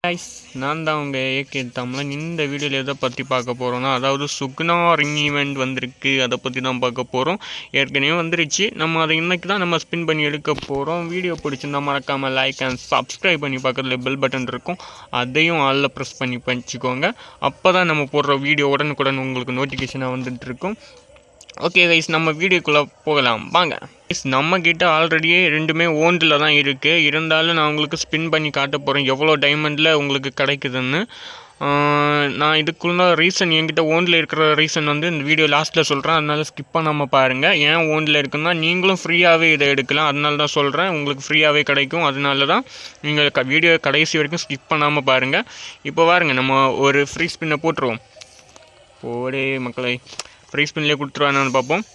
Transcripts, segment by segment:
Guys, நான் தான் உங்கள் ஏகே தமிழன். இந்த வீடியோவில் எதை பற்றி பார்க்க போகிறோன்னா, அதாவது சுகுணா ரிங் ஈவெண்ட் வந்திருக்கு, அதை பற்றி தான் பார்க்க போகிறோம். ஏற்கனவே வந்துருச்சு, நம்ம அதை இன்றைக்கி தான் நம்ம ஸ்பின் பண்ணி எடுக்க போகிறோம். வீடியோ பிடிச்சிருந்தா மறக்காமல் லைக் அண்ட் சப்ஸ்கிரைப் பண்ணி பக்கத்தில் பெல் பட்டன் இருக்கும், அதையும் ஆளில் ப்ரெஸ் பண்ணி வச்சுக்கோங்க. அப்போ தான் நம்ம போடுற வீடியோ உடனுக்குடன் உங்களுக்கு நோட்டிஃபிகேஷனாக வந்துட்டுருக்கும். ஓகே கைஸ், நம்ம வீடியோக்குள்ளே போகலாம் வாங்க. நம்மக்கிட்ட ஆல்ரெடியே ரெண்டுமே ஓண்டில் தான் இருக்குது. இருந்தாலும் நான் உங்களுக்கு ஸ்பின் பண்ணி காட்ட போகிறேன் எவ்வளோ டைமண்டில் உங்களுக்கு கிடைக்குதுன்னு. நான் இதுக்குள்ள ரீசன், என்கிட்ட ஓண்டில் இருக்கிற ரீசன் வந்து இந்த வீடியோ லாஸ்ட்டில் சொல்கிறேன். அதனால ஸ்கிப் பண்ணாமல் பாருங்கள். ஏன் ஓண்டில் இருக்குன்னா நீங்களும் ஃப்ரீயாகவே இதை எடுக்கலாம். அதனால தான் சொல்கிறேன், உங்களுக்கு ஃப்ரீயாகவே கிடைக்கும். அதனால தான் நீங்கள் வீடியோ கடைசி வரைக்கும் ஸ்கிப் பண்ணாமல் பாருங்கள். இப்போ பாருங்கள், நம்ம ஒரு ஃப்ரீ ஸ்பின்னை போட்டுருவோம். போடே மக்களை, ஃப்ரீ ஸ்பின்லேயே கொடுத்துருவானு பார்ப்போம்.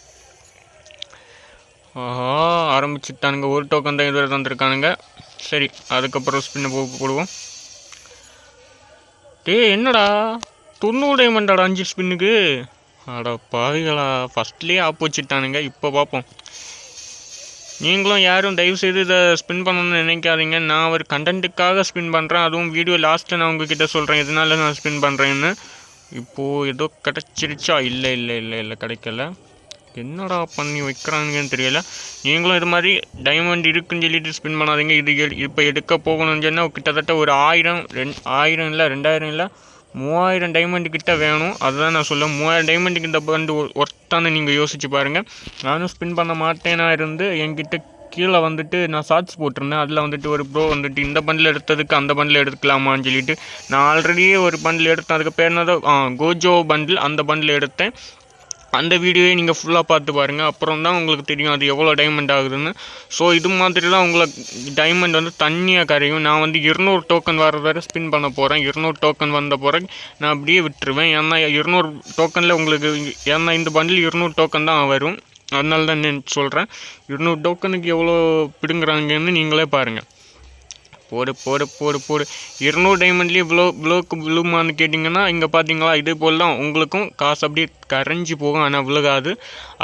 ஆஹா, ஆரம்பிச்சுட்டானுங்க. ஒரு டோக்கன் தான் இதுவரை தந்துருக்கானுங்க. சரி, அதுக்கப்புறம் ஸ்பின்னை போடுவோம். என்னடா 90 டைமண்டாடா 5 ஸ்பின்னுக்கு. அட பாவிகளா, ஃபஸ்ட்லேயே ஆப்போச்சிட்டானுங்க. இப்போ பார்ப்போம். நீங்களும் யாரும் தயவுசெய்து இதை ஸ்பின் பண்ணணும்னு நினைக்காதீங்க. நான் ஒரு கண்டென்ட்டுக்காக ஸ்பின் பண்ணுறேன். அதுவும் வீடியோ லாஸ்ட்டில் நான் உங்ககிட்ட சொல்கிறேன் எதனால நான் ஸ்பின் பண்ணுறேன்னு. இப்போது ஏதோ கிடச்சிருச்சா? இல்லை கிடைக்கல. என்னடா பண்ணி வைக்கிறானுங்கன்னு தெரியல. நீங்களும் இது மாதிரி டைமண்ட் இருக்குன்னு சொல்லிட்டு ஸ்பின் பண்ணாதீங்க. இது இப்போ எடுக்க போகணும்னு சொன்னால் கிட்டத்தட்ட ஒரு 1000 இல்லை 2000 இல்லை 3000 டைமண்ட் கிட்ட வேணும். அதுதான் நான் சொல்லுவேன். 3000 டைமண்டுக்கு இந்த பண்டு ஒர்த்தானு நீங்கள் யோசிச்சு பாருங்கள். நானும் ஸ்பின் பண்ண மாட்டேனா இருந்து என்கிட்ட கீழே வந்துட்டு நான் ஷார்ட்ஸ் போட்டிருந்தேன். அதில் வந்துட்டு ஒரு ப்ரோ வந்துட்டு இந்த பண்டில் எடுத்ததுக்கு அந்த பண்டில் எடுக்கலாமான்னு சொல்லிட்டு, நான் ஆல்ரெடியே ஒரு பண்டில் எடுத்தேன். அதுக்கு பேர் என்னதான் கோஜோ பண்டில். அந்த பண்டில் எடுத்தேன். அந்த வீடியோவை நீங்கள் ஃபுல்லாக பார்த்து பாருங்கள். அப்புறம் தான் உங்களுக்கு தெரியும் அது எவ்வளோ டைமண்ட் ஆகுதுன்னு. ஸோ இது மாதிரி தான் உங்களுக்கு டைமண்ட் வந்து தண்ணியாக கரையும். நான் வந்து 200 டோக்கன் வர வரை ஸ்பின் பண்ண போகிறேன். 200 டோக்கன் வந்த பிறகு நான் அப்படியே விட்டுருவேன். ஏன்னா 200 டோக்கனில் உங்களுக்கு, ஏன்னா இந்த பண்டில் 200 டோக்கன் தான் வரும். அதனால தான் நான் சொல்கிறேன். 200 டோக்கனுக்கு எவ்வளோ பிடுங்குறாங்கன்னு நீங்களே பாருங்கள். போடு 200 டைமண்ட்லேயே இவ்வளோக்கு விழுமான்னு கேட்டிங்கன்னா, இங்கே பார்த்தீங்களா, இதே போல் தான் உங்களுக்கும் காசு அப்படியே கரைஞ்சி போகும். ஆனால் விழுகாது.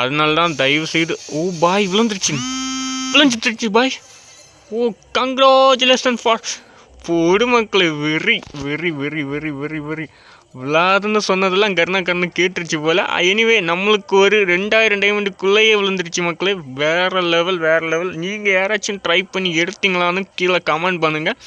அதனால தான் தயவு செய்து. ஓ பாய், விழுந்துருச்சு பாய். ஓ கங்க்ராச்சுலேஷன் ஃபார் போடு மக்களே. வெரி விழாதுன்னு சொன்னதெல்லாம் கண்ணு கேட்டுருச்சு போல். எனிவே, நம்மளுக்கு ஒரு 2000 டைமண்டுக்குள்ளேயே விழுந்துருச்சு மக்களே. வேறு லெவல். நீங்கள் யாராச்சும் ட்ரை பண்ணி எடுத்தீங்களான்னு கீழே கமெண்ட் பண்ணுங்கள்.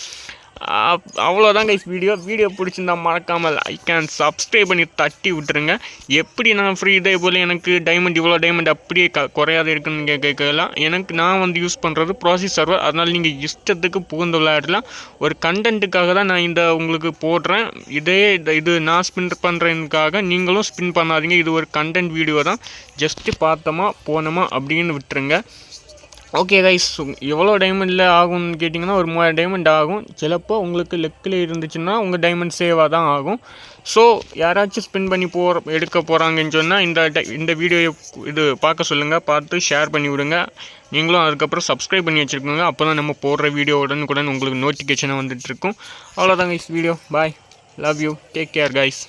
அவ்வளோதான் கைஸ். வீடியோ பிடிச்சிருந்தா மறக்காமல் லைக் அண்ட் சப்ஸ்கிரைப் பண்ணி தட்டி விட்டுருங்க. எப்படி நான் ஃப்ரீ இதே போல் எனக்கு டைமண்ட் இவ்வளோ டைமண்ட் அப்படியே குறையாத இருக்குன்னு கேட்கலாம். நான் வந்து யூஸ் பண்ணுறது ப்ராசஸ் சர்வர். அதனால் நீங்கள் இஷ்டத்துக்கு புகுந்து விளையாடலாம். ஒரு கண்டென்ட்டுக்காக தான் நான் இந்த உங்களுக்கு போடுறேன். இது நான் ஸ்பின் பண்ணுறதுக்காக நீங்களும் ஸ்பின் பண்ணாதீங்க. இது ஒரு கண்டென்ட் வீடியோ தான். ஜஸ்ட்டு பார்த்தோமா போனோமா அப்படின்னு விட்டுருங்க. ஓகே கைஸ், எவ்வளோ டைமண்டில் ஆகும்னு கேட்டிங்கன்னா ஒரு 3000 டைமண்ட் ஆகும். சிலப்போ உங்களுக்கு லெக்கில் இருந்துச்சுன்னா உங்கள் டைமண்ட் சேவாக தான் ஆகும். ஸோ யாராச்சும் ஸ்பின் பண்ணி எடுக்க போகிறாங்கன்னு சொன்னால் இந்த வீடியோ இது பார்க்க சொல்லுங்கள். பார்த்து ஷேர் பண்ணி விடுங்க. நீங்களும் அதுக்கப்புறம் சப்ஸ்கிரைப் பண்ணி வச்சுருக்கோங்க. அப்போ தான் நம்ம போடுற வீடியோ உடனுக்குடன் உங்களுக்கு நோட்டிஃபிகேஷனாக வந்துட்டுருக்கும். அவ்வளோதான் guys video. Bye, love you, take care guys.